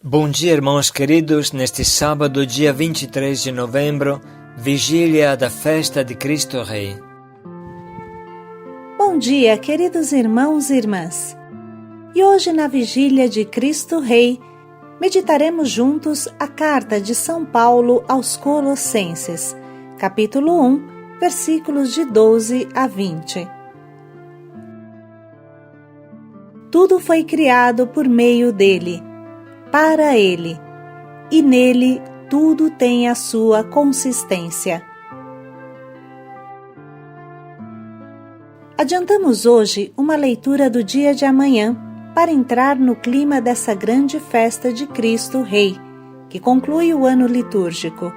Bom dia, irmãos queridos, neste sábado, dia 23 de novembro, vigília da festa de Cristo Rei. Bom dia, queridos irmãos e irmãs. E hoje, na vigília de Cristo Rei, meditaremos juntos a carta de São Paulo aos Colossenses, capítulo 1, versículos de 12 a 20. Tudo foi criado por meio dele, para ele, e nele tudo tem a sua consistência. Adiantamos hoje uma leitura do dia de amanhã para entrar no clima dessa grande festa de Cristo Rei, que conclui o ano litúrgico.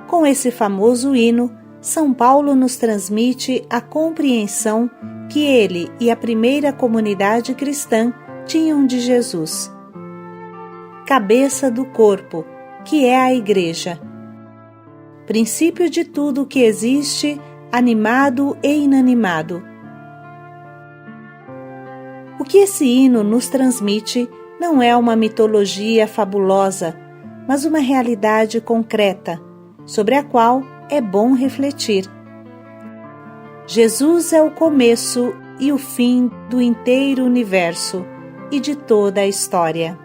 Com esse famoso hino, São Paulo nos transmite a compreensão que ele e a primeira comunidade cristã tinham de Jesus, cabeça do corpo, que é a Igreja, princípio de tudo que existe, animado e inanimado. O que esse hino nos transmite não é uma mitologia fabulosa, mas uma realidade concreta, sobre a qual é bom refletir. Jesus é o começo e o fim do inteiro universo e de toda a história.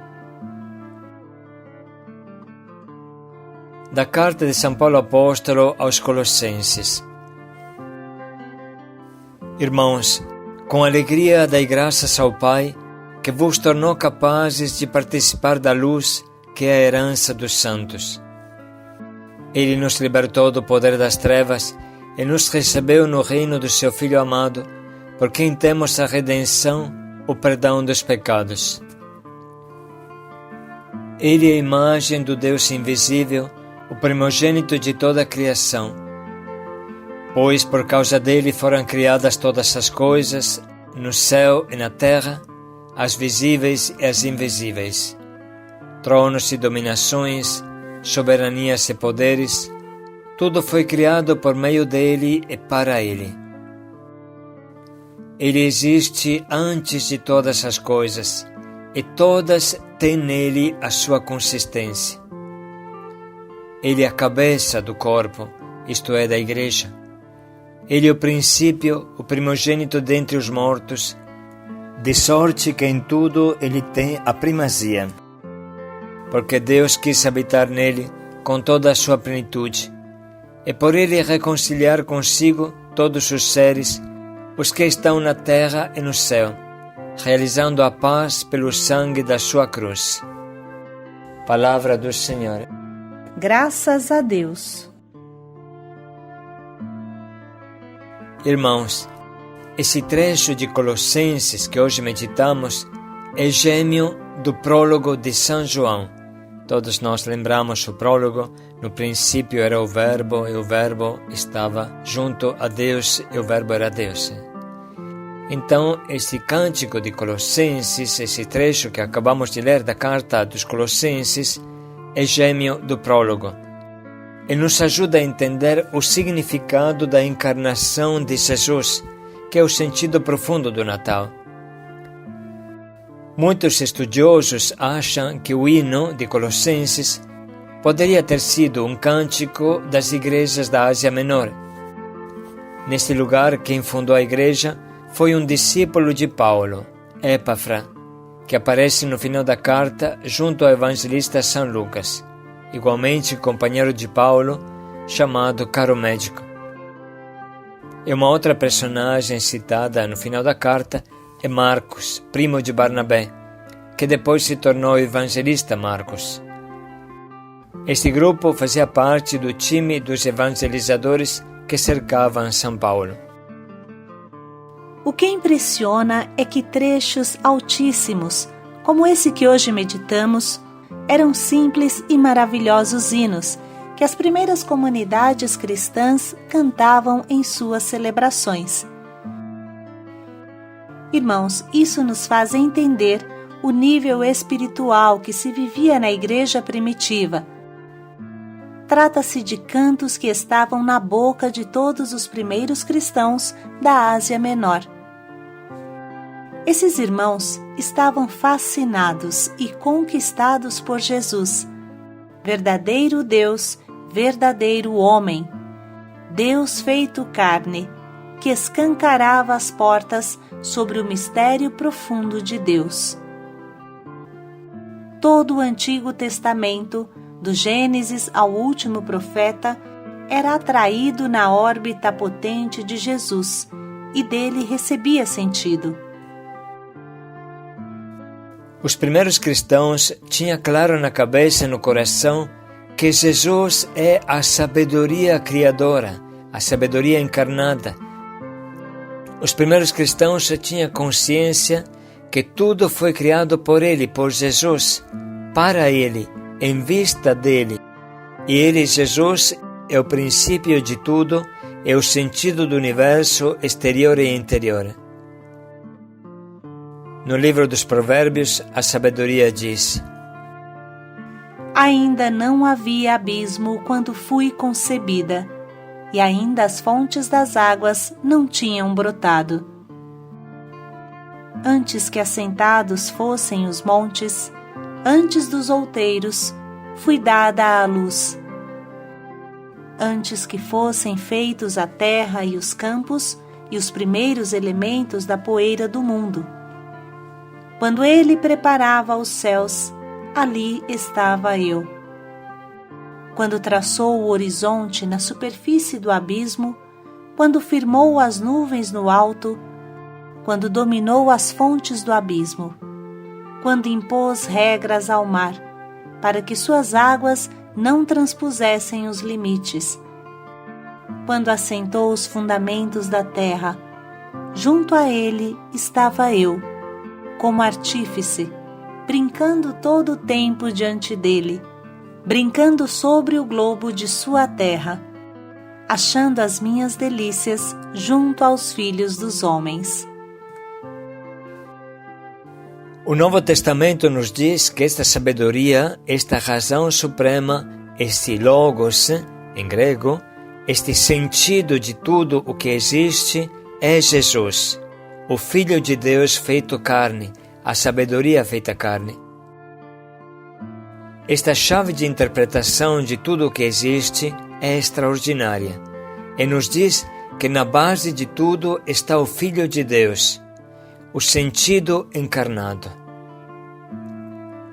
Da carta de São Paulo Apóstolo aos Colossenses. Irmãos, com alegria dai graças ao Pai, que vos tornou capazes de participar da luz, que é a herança dos santos. Ele nos libertou do poder das trevas e nos recebeu no reino do seu Filho amado, por quem temos a redenção, o perdão dos pecados. Ele é a imagem do Deus invisível, o primogênito de toda a criação. Pois por causa dele foram criadas todas as coisas, no céu e na terra, as visíveis e as invisíveis, tronos e dominações, soberanias e poderes. Tudo foi criado por meio dele e para ele. Ele existe antes de todas as coisas, e todas têm nele a sua consistência. Ele é a cabeça do corpo, isto é, da Igreja. Ele é o princípio, o primogênito dentre os mortos, de sorte que em tudo ele tem a primazia. Porque Deus quis habitar nele com toda a sua plenitude, e por ele reconciliar consigo todos os seres, os que estão na terra e no céu, realizando a paz pelo sangue da sua cruz. Palavra do Senhor. Graças a Deus. Irmãos, esse trecho de Colossenses que hoje meditamos é gêmeo do prólogo de São João. Todos nós lembramos o prólogo. No princípio era o Verbo, e o Verbo estava junto a Deus, e o Verbo era Deus. Então, esse cântico de Colossenses, esse trecho que acabamos de ler da carta dos Colossenses, é gêmeo do prólogo. E nos ajuda a entender o significado da encarnação de Jesus, que é o sentido profundo do Natal. Muitos estudiosos acham que o hino de Colossenses poderia ter sido um cântico das igrejas da Ásia Menor. Neste lugar, quem fundou a igreja foi um discípulo de Paulo, Epafra, que aparece no final da carta junto ao evangelista São Lucas, igualmente companheiro de Paulo, chamado Caro Médico. E uma outra personagem citada no final da carta é Marcos, primo de Barnabé, que depois se tornou evangelista Marcos. Este grupo fazia parte do time dos evangelizadores que cercavam São Paulo. O que impressiona é que trechos altíssimos, como esse que hoje meditamos, eram simples e maravilhosos hinos que as primeiras comunidades cristãs cantavam em suas celebrações. Irmãos, isso nos faz entender o nível espiritual que se vivia na igreja primitiva. Trata-se de cantos que estavam na boca de todos os primeiros cristãos da Ásia Menor. Esses irmãos estavam fascinados e conquistados por Jesus, verdadeiro Deus, verdadeiro homem, Deus feito carne, que escancarava as portas sobre o mistério profundo de Deus. Todo o Antigo Testamento, do Gênesis ao último profeta, era atraído na órbita potente de Jesus e dele recebia sentido. Os primeiros cristãos tinham claro na cabeça e no coração que Jesus é a sabedoria criadora, a sabedoria encarnada. Os primeiros cristãos tinham consciência que tudo foi criado por Ele, por Jesus, para Ele, em vista dele. E Ele, Jesus, é o princípio de tudo, é o sentido do universo exterior e interior. No livro dos Provérbios, a sabedoria diz: Ainda não havia abismo quando fui concebida, e ainda as fontes das águas não tinham brotado. Antes que assentados fossem os montes, antes dos outeiros, fui dada à luz. Antes que fossem feitos a terra e os campos e os primeiros elementos da poeira do mundo. Quando Ele preparava os céus, ali estava eu. Quando traçou o horizonte na superfície do abismo, quando firmou as nuvens no alto, quando dominou as fontes do abismo, quando impôs regras ao mar, para que suas águas não transpusessem os limites, quando assentou os fundamentos da terra, junto a Ele estava eu, como artífice, brincando todo o tempo diante dele, brincando sobre o globo de sua terra, achando as minhas delícias junto aos filhos dos homens. O Novo Testamento nos diz que esta sabedoria, esta razão suprema, este logos, em grego, este sentido de tudo o que existe, é Jesus, o Filho de Deus feito carne, a sabedoria feita carne. Esta chave de interpretação de tudo o que existe é extraordinária e nos diz que na base de tudo está o Filho de Deus, o sentido encarnado.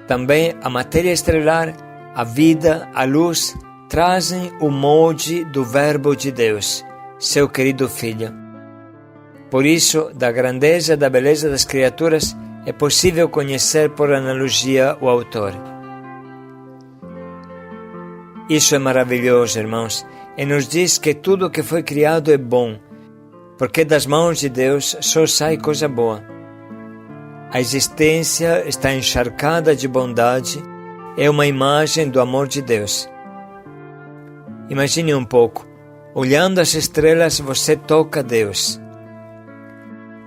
Também a matéria estelar, a vida, a luz, trazem o molde do Verbo de Deus, seu querido Filho. Por isso, da grandeza e da beleza das criaturas, é possível conhecer por analogia o autor. Isso é maravilhoso, irmãos, e nos diz que tudo o que foi criado é bom, porque das mãos de Deus só sai coisa boa. A existência está encharcada de bondade, é uma imagem do amor de Deus. Imagine um pouco, olhando as estrelas você toca Deus.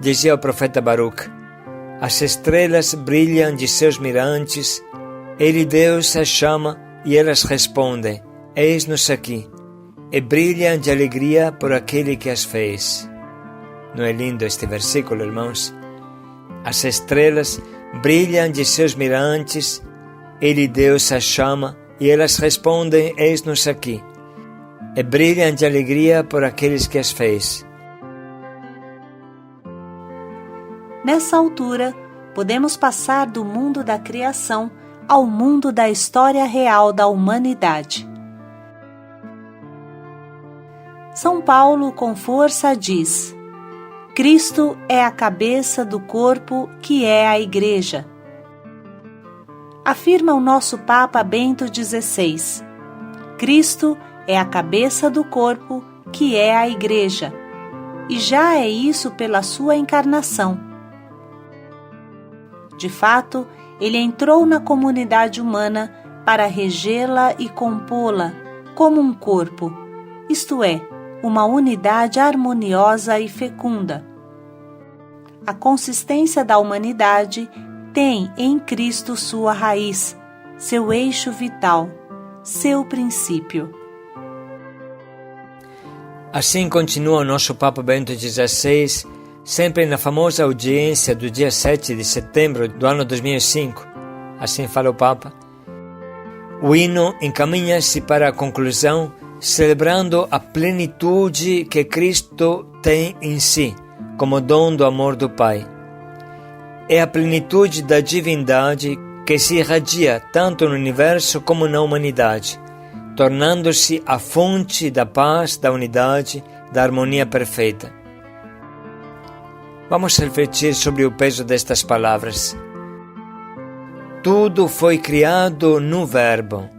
Dizia o profeta Baruch: as estrelas brilham de seus mirantes, Ele Deus as chama e elas respondem: eis-nos aqui, e brilham de alegria por aquele que as fez. Não é lindo este versículo, irmãos? As estrelas brilham de seus mirantes, Ele Deus as chama e elas respondem: eis-nos aqui, e brilham de alegria por aqueles que as fez. Nessa altura, podemos passar do mundo da criação ao mundo da história real da humanidade. São Paulo, com força, diz: Cristo é a cabeça do corpo, que é a Igreja. Afirma o nosso Papa Bento XVI: Cristo é a cabeça do corpo, que é a Igreja, e já é isso pela sua encarnação. De fato, ele entrou na comunidade humana para regê-la e compô-la como um corpo, isto é, uma unidade harmoniosa e fecunda. A consistência da humanidade tem em Cristo sua raiz, seu eixo vital, seu princípio. Assim continua o nosso Papa Bento XVI, sempre na famosa audiência do dia 7 de setembro do ano 2005, assim fala o Papa, o hino encaminha-se para a conclusão celebrando a plenitude que Cristo tem em si, como dom do amor do Pai. É a plenitude da divindade que se irradia tanto no universo como na humanidade, tornando-se a fonte da paz, da unidade, da harmonia perfeita. Vamos refletir sobre o peso destas palavras. Tudo foi criado no Verbo,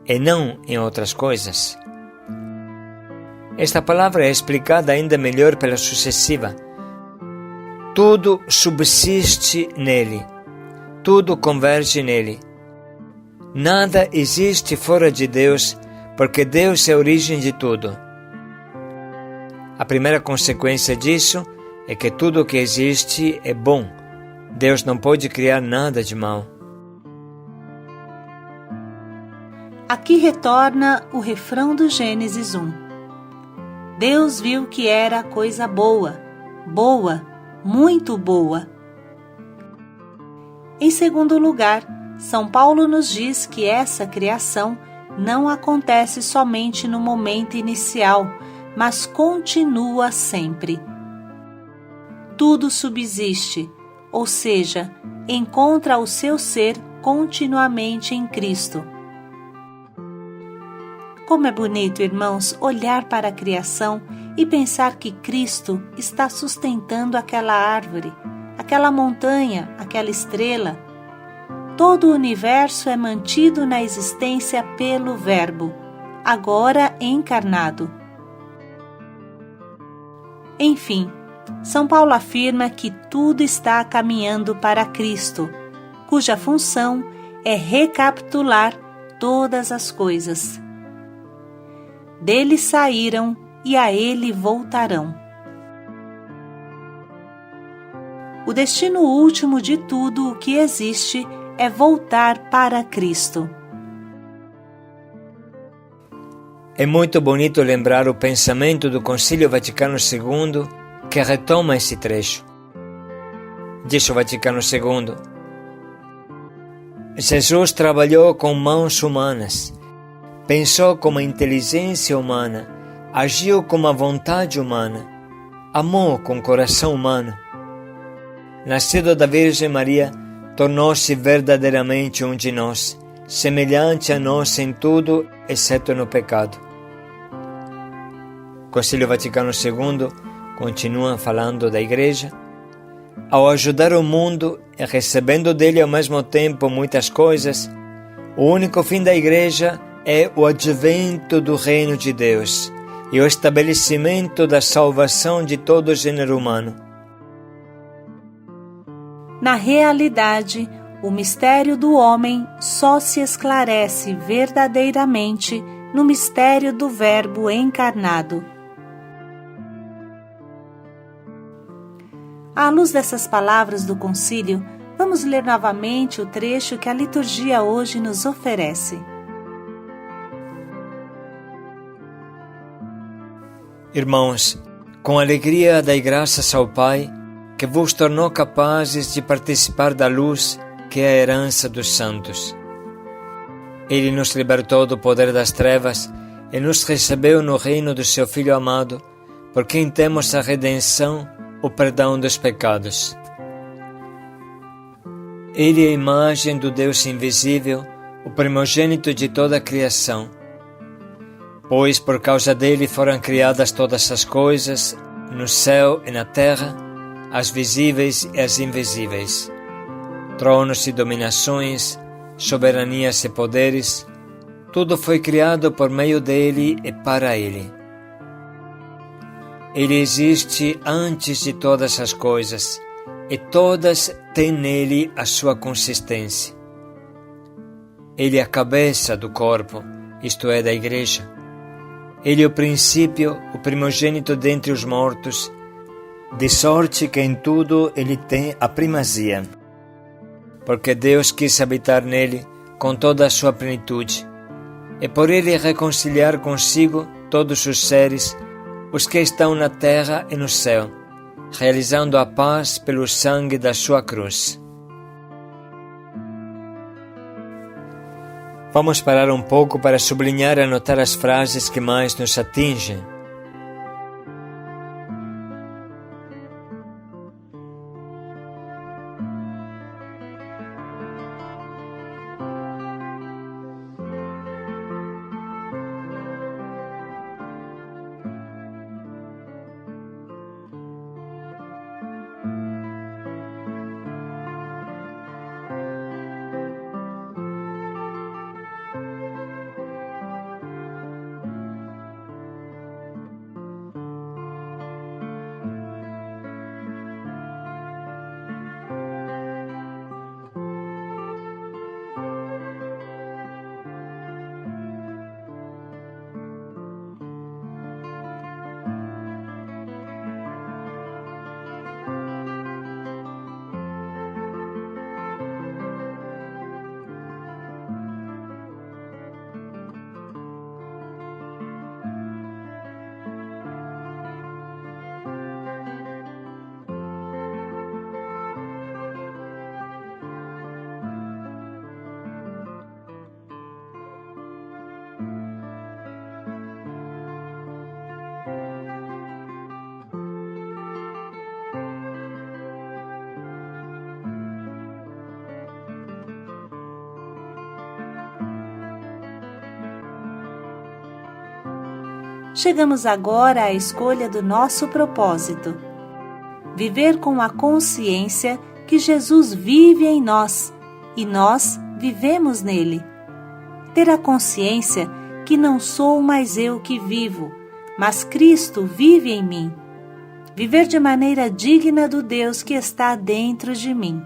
e não em outras coisas. Esta palavra é explicada ainda melhor pela sucessiva. Tudo subsiste nele, tudo converge nele. Nada existe fora de Deus, porque Deus é a origem de tudo. A primeira consequência disso é que tudo o que existe é bom. Deus não pode criar nada de mal. Aqui retorna o refrão do Gênesis 1. Deus viu que era coisa boa, boa, muito boa. Em segundo lugar, São Paulo nos diz que essa criação não acontece somente no momento inicial, mas continua sempre. Tudo subsiste, ou seja, encontra o seu ser continuamente em Cristo. Como é bonito, irmãos, olhar para a criação e pensar que Cristo está sustentando aquela árvore, aquela montanha, aquela estrela. Todo o universo é mantido na existência pelo Verbo, agora encarnado. Enfim, São Paulo afirma que tudo está caminhando para Cristo, cuja função é recapitular todas as coisas. Dele saíram e a ele voltarão. O destino último de tudo o que existe é voltar para Cristo. É muito bonito lembrar o pensamento do Concílio Vaticano II que retoma esse trecho. Diz o Vaticano II: Jesus trabalhou com mãos humanas, pensou com a inteligência humana, agiu com a vontade humana, amou com o coração humano. Nascido da Virgem Maria, tornou-se verdadeiramente um de nós, semelhante a nós em tudo, exceto no pecado. O Concílio Vaticano II continua falando da Igreja. Ao ajudar o mundo e recebendo dele ao mesmo tempo muitas coisas, o único fim da Igreja é o advento do reino de Deus e o estabelecimento da salvação de todo o gênero humano. Na realidade, o mistério do homem só se esclarece verdadeiramente no mistério do Verbo encarnado. À luz dessas palavras do concílio, vamos ler novamente o trecho que a liturgia hoje nos oferece. Irmãos, com alegria dai graças ao Pai, que vos tornou capazes de participar da luz que é a herança dos santos. Ele nos libertou do poder das trevas e nos recebeu no reino do seu Filho amado, por quem temos a redenção, o perdão dos pecados. Ele é a imagem do Deus invisível, o primogênito de toda a criação. Pois por causa dele foram criadas todas as coisas, no céu e na terra, as visíveis e as invisíveis, tronos e dominações, soberanias e poderes, tudo foi criado por meio dele e para ele. Ele existe antes de todas as coisas, e todas têm nele a sua consistência. Ele é a cabeça do corpo, isto é, da Igreja. Ele é o princípio, o primogênito dentre os mortos, de sorte que em tudo ele tem a primazia, porque Deus quis habitar nele com toda a sua plenitude, e por ele reconciliar consigo todos os seres, os que estão na terra e no céu, realizando a paz pelo sangue da sua cruz. Vamos parar um pouco para sublinhar e anotar as frases que mais nos atingem. Chegamos agora à escolha do nosso propósito. Viver com a consciência que Jesus vive em nós e nós vivemos nele. Ter a consciência que não sou mais eu que vivo, mas Cristo vive em mim. Viver de maneira digna do Deus que está dentro de mim.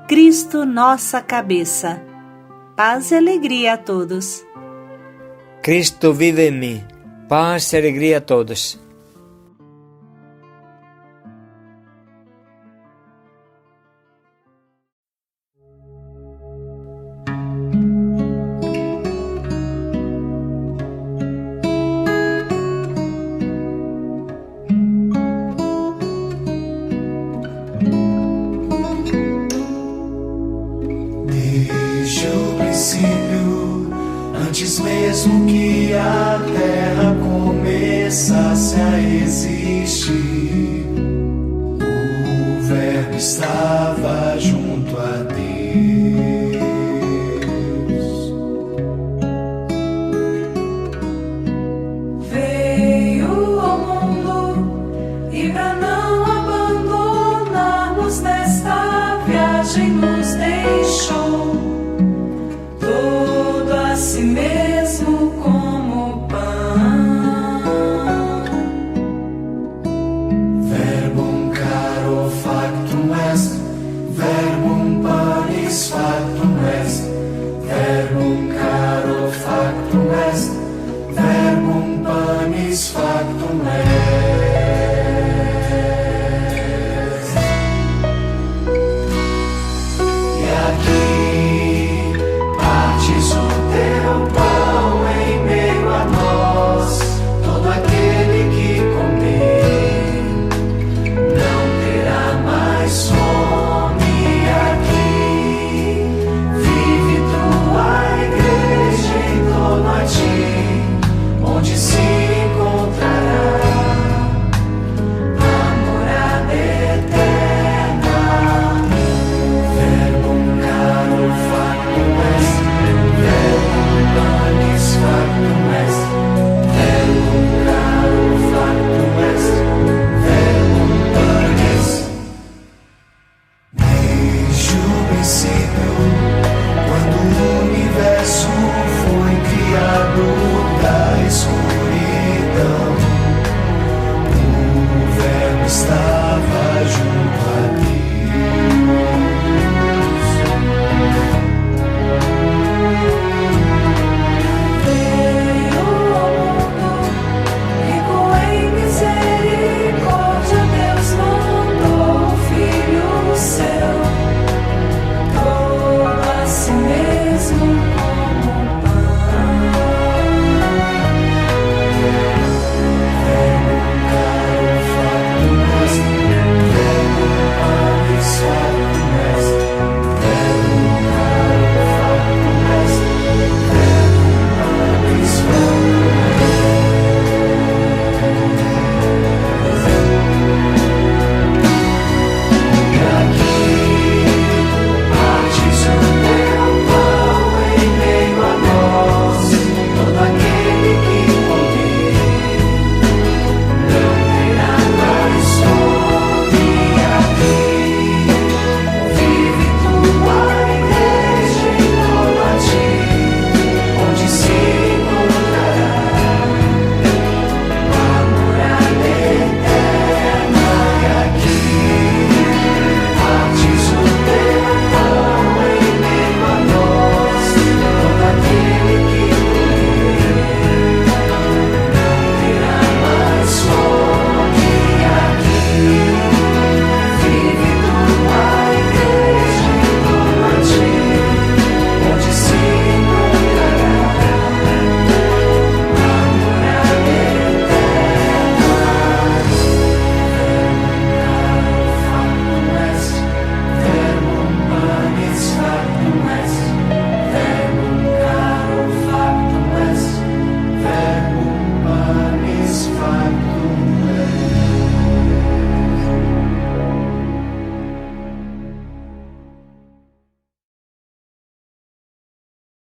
Cristo, nossa cabeça. Paz e alegria a todos. Cristo vive em mim. Paz e alegria a todos. Antes mesmo que a terra começasse a existir, o Verbo está